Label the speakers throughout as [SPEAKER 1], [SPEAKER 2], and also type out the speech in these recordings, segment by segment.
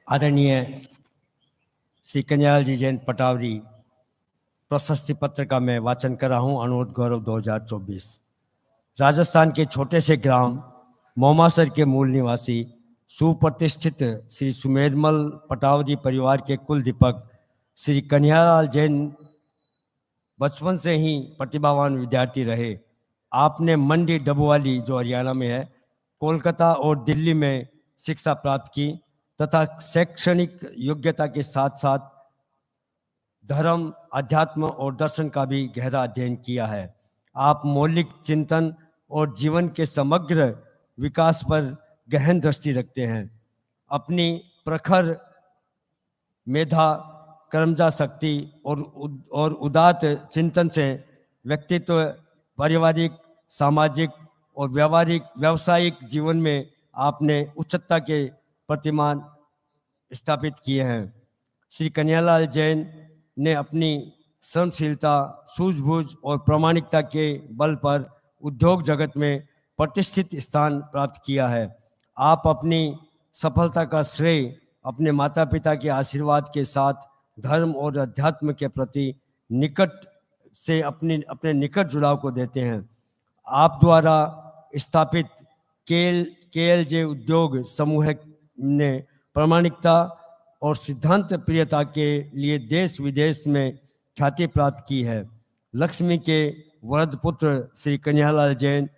[SPEAKER 1] आदरणीय श्री कन्हैयालाल जी जैन पटावरी प्रशस्ति पत्र का मैं वाचन कर रहा हूँ। अनुरोध गौरव 2024। राजस्थान के छोटे से ग्राम मोमासर के मूल निवासी सुप्रतिष्ठित श्री सुमेरमल पटावरी परिवार के कुल दीपक श्री कन्हैयालाल जैन बचपन से ही प्रतिभावान विद्यार्थी रहे। आपने मंडी डबुवाली जो हरियाणा में है, कोलकाता और दिल्ली में शिक्षा प्राप्त की तथा शैक्षणिक योग्यता के साथ साथ धर्म, अध्यात्म और दर्शन का भी गहरा अध्ययन किया है। आप मौलिक चिंतन और जीवन के समग्र विकास पर गहन दृष्टि रखते हैं। अपनी प्रखर मेधा, कर्मजा शक्ति और उदात्त चिंतन से व्यक्तित्व, पारिवारिक, सामाजिक और व्यावसायिक जीवन में आपने उच्चता के प्रतिमान स्थापित किए हैं। श्री कन्हैयालाल जैन ने अपनी श्रमशीलता, सूझबूझ और प्रामाणिकता के बल पर उद्योग जगत में प्रतिष्ठित स्थान प्राप्त किया है। आप अपनी सफलता का श्रेय अपने माता पिता के आशीर्वाद के साथ धर्म और अध्यात्म के प्रति अपने निकट जुड़ाव को देते हैं। आप द्वारा स्थापित KLJ उद्योग समूह ने प्रामाणिकता और सिद्धांत प्रियता के लिए देश विदेश में ख्याति प्राप्त की है। लक्ष्मी के वरद पुत्र श्री कन्हैयालाल जैन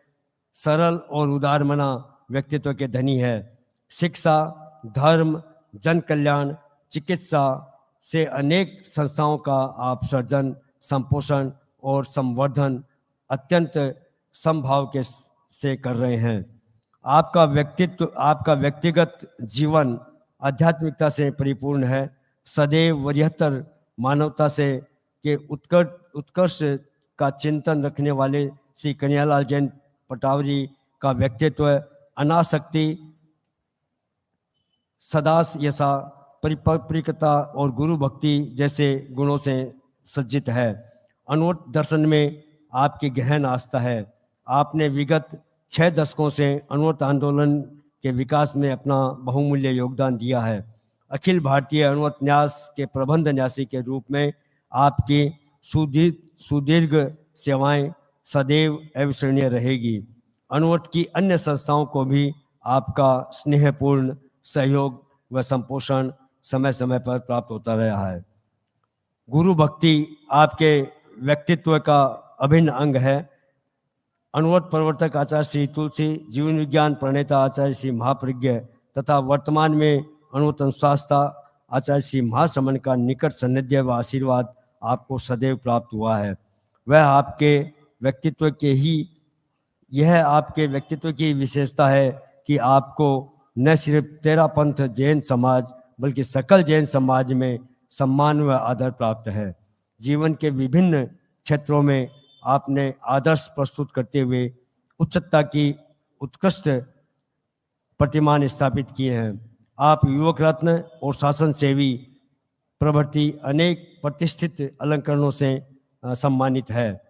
[SPEAKER 1] सरल और उदारमना व्यक्तित्व के धनी है। शिक्षा, धर्म, जन कल्याण, चिकित्सा से अनेक संस्थाओं का आप सृजन, संपोषण और संवर्धन अत्यंत समभाव से कर रहे हैं। आपका व्यक्तिगत जीवन आध्यात्मिकता से परिपूर्ण है। सदैव वरियतर मानवता से के उत्कर्ष का चिंतन रखने वाले श्री कन्हैयालाल जैन पटावरी का व्यक्तित्व अनासक्ति, सदायसा, परिपक्वता और गुरु भक्ति जैसे गुणों से सज्जित है। अनूठ दर्शन में आपकी गहन आस्था है। आपने विगत 6 दशकों से अनूठ आंदोलन के विकास में अपना बहुमूल्य योगदान दिया है। अखिल भारतीय अनूठ न्यास के प्रबंध न्यासी के रूप में आपकी सुदीर्घ सेवाएं सदैव अविस्मरणीय रहेगी। अनूठ की अन्य संस्थाओं को भी आपका स्नेहपूर्ण सहयोग व संपोषण समय समय पर प्राप्त होता रहा है। गुरु भक्ति आपके व्यक्तित्व का अभिन्न अंग है। अनुवत प्रवर्तक आचार्य श्री तुलसी, जीवन विज्ञान प्रणेता आचार्य श्री महाप्रज्ञ तथा वर्तमान में अनुवत अनुशास्ता आचार्य श्री महाश्रमण का निकट सानिध्य व आशीर्वाद आपको सदैव प्राप्त हुआ है। यह आपके व्यक्तित्व की विशेषता है कि आपको न सिर्फ तेरापंथ जैन समाज बल्कि सकल जैन समाज में सम्मान व आदर प्राप्त है। जीवन के विभिन्न क्षेत्रों में आपने आदर्श प्रस्तुत करते हुए उच्चता की उत्कृष्ट प्रतिमान स्थापित किए हैं। आप युवक रत्न और शासन सेवी प्रभृति अनेक प्रतिष्ठित अलंकरणों से सम्मानित है।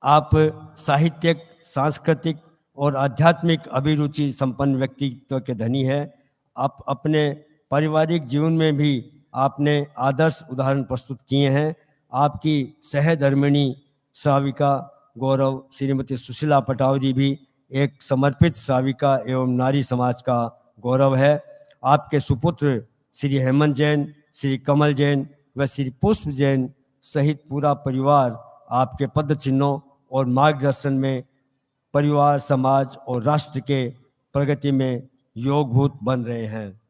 [SPEAKER 1] आप साहित्यिक, सांस्कृतिक और आध्यात्मिक अभिरुचि संपन्न व्यक्तित्व के धनी है। आप अपने पारिवारिक जीवन में भी आपने आदर्श उदाहरण प्रस्तुत किए हैं। आपकी सहधर्मिणी श्राविका गौरव श्रीमती सुशीला पटावरी भी एक समर्पित श्राविका एवं नारी समाज का गौरव है। आपके सुपुत्र श्री हेमंत जैन, श्री कमल जैन व श्री पुष्प जैन सहित पूरा परिवार आपके पद चिन्हों और मार्गदर्शन में परिवार, समाज और राष्ट्र के प्रगति में योगभूत बन रहे हैं।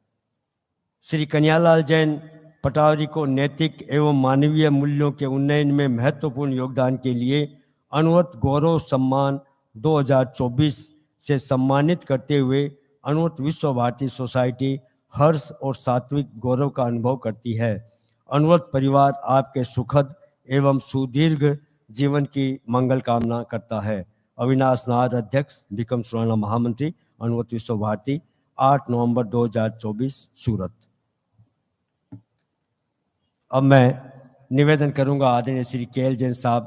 [SPEAKER 1] श्री कन्हैयालाल जैन पटावरी को नैतिक एवं मानवीय मूल्यों के उन्नयन में महत्वपूर्ण योगदान के लिए अनुवत गौरव सम्मान 2024 से सम्मानित करते हुए अनुवत विश्व भारती सोसाइटी हर्ष और सात्विक गौरव का अनुभव करती है। अनुवत परिवार आपके सुखद एवं सुदीर्घ जीवन की मंगल कामना करता है। अविनाश नाथ, अध्यक्ष, विक्रम सुराणा, महामंत्री, अनुवत विश्व भारती, 8 नवंबर 2024, सूरत। अब मैं निवेदन करूंगा आदरणीय श्री KL जैन साहब